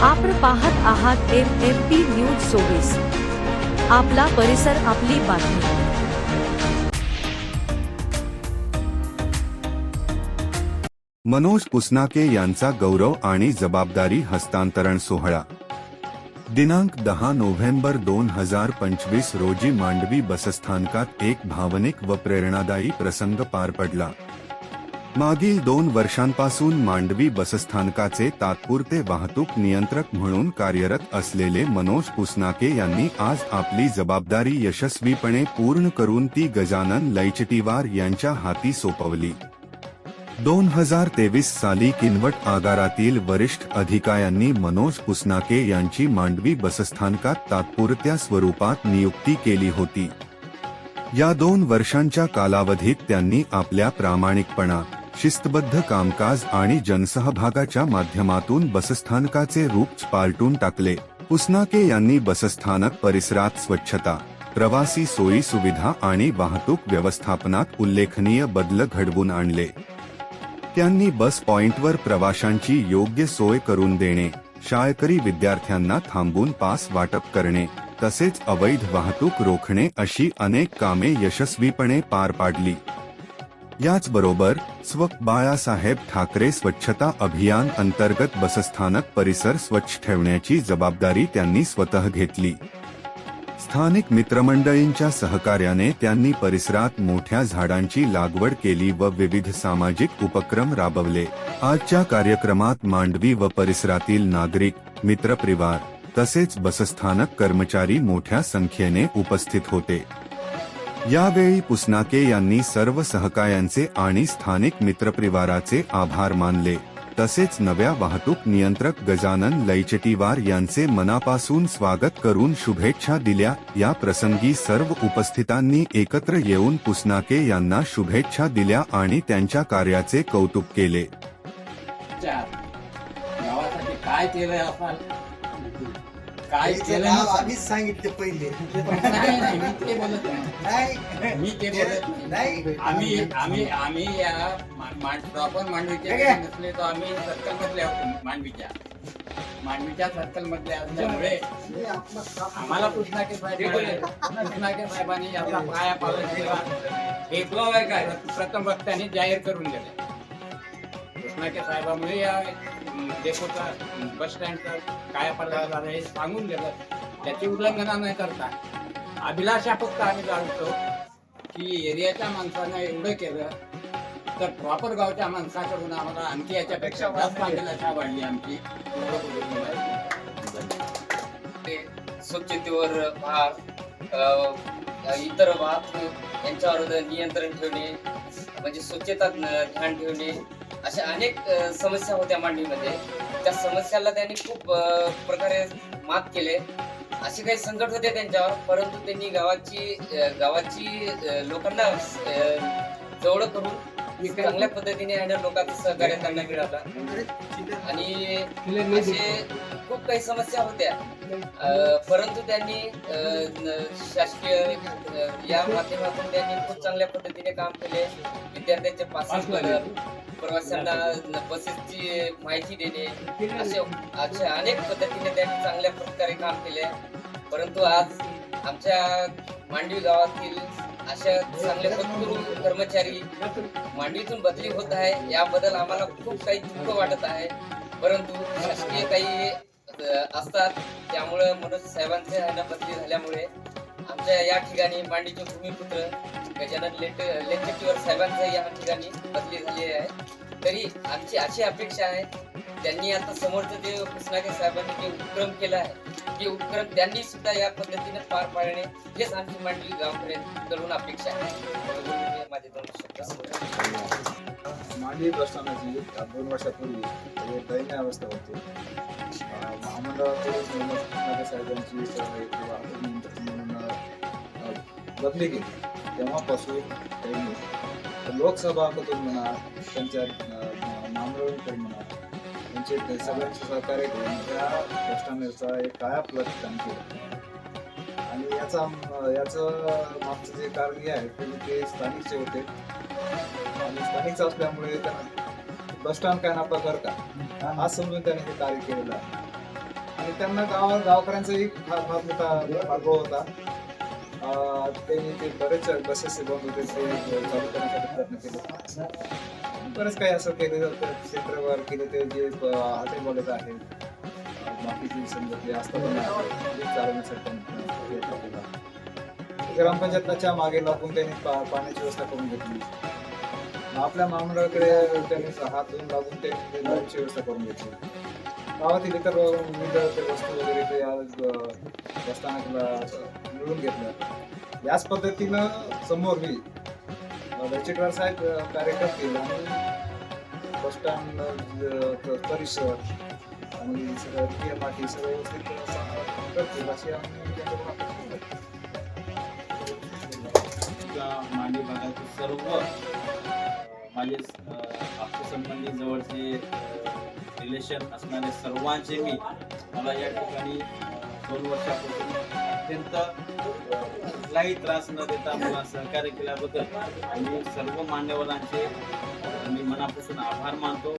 आपण पाहत आहात MMP न्यूज 24। आपला परिसर आपली बातमी। मनोज पुसनाके यांचा गौरव आणि जबाबदारी हस्तांतरण सोहळा दिनांक 10 नोव्हेंबर 2025 रोजी मांडवी बसस्थानकात एक भावनिक व प्रेरणादायी प्रसंग पार पडला। मागील 2 वर्षांपासून मांडवी बसस्थानकाचे तात्पुरते वाहतूक नियंत्रक म्हणून कार्यरत असलेले मनोज पुसनाके यांनी आज आपली जबाबदारी यशस्वीपणे पूर्ण करून ती गजानन लैचटीवार यांच्या हाती सोपवली। 2023 साली किनवट आगारातील वरिष्ठ अधिकाऱ्यांनी मनोज पुसनाके यांची मांडवी बसस्थानकात तात्पुरत्या स्वरूपात नियुक्ती केली होती। या 2 वर्षांच्या कालावधीत त्यांनी आपल्या प्रामाणिकपणा, शिस्तबद्ध कामकाज आणि जनसहभागाच्या माध्यमातून बसस्थानकाचे रूप पालटून टाकले। पुसनाके यांनी बसस्थानक परिसरात स्वच्छता, प्रवासी सोयी सुविधा आणि वाहतूक व्यवस्थापनात उल्लेखनीय बदल घडवून आणले। त्यांनी बस पॉइंटवर प्रवाशांची योग्य सोय करून देणे, शाळकरी विद्यार्थ्यांना थांबून पास वाटप करणे, तसेच अवैध वाहतूक रोखणे अशी अनेक कामे यशस्वीपणे पार पाडली। याचबरोबर बाळासाहेब ठाकरे स्वच्छता अभियान अंतर्गत बसस्थानक परिसर स्वच्छ ठेवण्याची जबाबदारी त्यांनी स्वतः घेतली। स्थानिक मित्रमंडळींच्या सहकार्याने त्यांनी परिसरात मोठ्या झाडांची लागवड केली व विविध सामाजिक उपक्रम राबवले। आजच्या कार्यक्रमात मांडवी व परिसरातील नागरिक, मित्रपरिवार तसेच बसस्थानक कर्मचारी मोठ्या संख्येने उपस्थित होते। यावेळी पुसनाके यांनी सर्व सहकाऱ्यांचे आणि स्थानिक मित्रपरिवाराचे आभार मानले, तसेच नव्या वाहतूक नियंत्रक गजानन लैचटीवार यांचे मनापासून स्वागत करून शुभेच्छा दिल्या। या प्रसंगी सर्व उपस्थितांनी एकत्र येऊन पुसनाके यांना शुभेच्छा दिल्या आणि त्यांच्या कार्याचे कौतुक केले। गावासाठी काय केलंय आपण, काय केलं आधीच सांगितले पहिले। नाही, मी ते बोलत नाही, मी ते बोलत नाही। आम्ही या प्रॉपर मांडवीच्या नसले तर आम्ही सर्कल मधले आहोत। मांडवीच्या सर्कल मधले असल्यामुळे आम्हाला पुसनाके साहेबांनी आपला पाया पालन केला हे प्रथम वक्त्याने जाहीर करून दिले। पुसनाके साहेबांमुळे या डेपोचा बस स्टँडचा काय पडला हे सांगून दिलं, त्याची उल्लंघना न करता अभिलाषा फक्त आम्ही जाणतो की एरियाच्या माणसानं एवढं केलं तर प्रॉपर गावच्या माणसाकडून आम्हाला आणखी याच्यापेक्षा जास्त अभिलाषा वाढली आमची। स्वच्छतेवर भार, इतर वाहतूक यांच्यावर नियंत्रण ठेवणे, म्हणजे स्वच्छता ध्यान ठेवणे, अशा अनेक समस्या होत्या मांडवीमध्ये। त्या समस्याला त्यांनी खूप प्रकारे मात केले। असे काही संकट होते त्यांच्यावर, परंतु त्यांनी गावाची लोकांना जवळ करून चांगल्या पद्धतीने आणि लोकांचं सहकार्य त्यांना मिळालं। आणि असे खूप काही समस्या होत्या, परंतु त्यांनी शासकीय या माध्यमातून त्यांनी खूप चांगल्या पद्धतीने काम केले। विद्यार्थ्यांचे पासिंग करत, प्रवाशांना बसेसची माहिती देणे, असे अनेक पद्धतीने त्यांनी चांगल्या प्रकारे काम केले। परंतु आज आमच्या मांडवी गावातील अशा चांगले पदवी कर्मचारी मांडवीतून बदली होत आहे, याबद्दल आम्हाला खूप काही दुःख वाटत आहे। परंतु शासकीय काही असतात, त्यामुळे मनोज साहेबांचे बदली झाल्यामुळे आमच्या या ठिकाणी मांडवीचे भूमिपुत्र गजानन लैचटीवार साहेबांचं या ठिकाणी बदली झाली आहे। तरी आमची अशी अपेक्षा आहे, त्यांनी आता समोरचं जे पुसनाके साहेबांनी जे उपक्रम केला आहे, ते उपक्रम त्यांनी सुद्धा या पद्धतीने पार पाडणे हेच आमची मांडवी गावपर्यंत कडून अपेक्षा आहे। माझे 2 शब्द। मांडवी बसस्थानकाची 2 वर्षापूर्वी दयनीय अवस्था होती। महामंडळाकडून मनोज पुसनाके साहेबांची बदली केली, तेव्हापासून त्यांनी लोकसभाकडून म्हणा, त्यांच्या महामंडळाकडून म्हणा, त्यांचे सगळ्यांचे सहकार्य घेऊन त्या बसस्थानकाचा एक कायापालट काम केलं। आणि याचं मागचं जे कारण हे आहे ते स्थानिकचे होते, आणि स्थानिकचं असल्यामुळे त्यांना बस स्टँड काय ना आपला घर का हा समजून त्याने हे कार्य केलेलं आहे। आणि त्यांना गावकऱ्यांचाही फार मोठा अनुभव होता. त्यांनी ते बरेच बसेस बंद होते ते चालू करण्यासाठी प्रयत्न केले. बरेच काही असं केलं क्षेत्रवार केले ते जे हॉटेल कॉलेज आहेत बाकीचे समजा जे असतात ते चालवण्यासाठी त्यांनी प्रयत्न केला. ग्रामपंचायतच्या मागे लागून त्यांनी पाण्याची व्यवस्था करून घेतली. आपल्या महामंडळाकडे त्यांनी हात धुवून लागून त्यांनी लाईटची व्यवस्था करून घेतली. गावातील इतर विविध वस्तू वगैरे ते बसस्थानकला मिळून घेतल्या. याच पद्धतीनं समोर मी चिटवार साहेब कार्य करतील आणि बसस्टँड परिसर आणि सगळं PMRT सगळं व्यवस्थित करतील अशी आम्ही त्यांच्याकडून मांडवी भागातील सर्व माझे आपल्या संबंधी जवळचे रिलेशन असणारे सर्वांचे मी मला या ठिकाणी 2 वर्षापासून अत्यंत कुठलाही त्रास न देता मला सहकार्य केल्याबद्दल आणि सर्व मान्यवरांचे मी मनापासून आभार मानतो.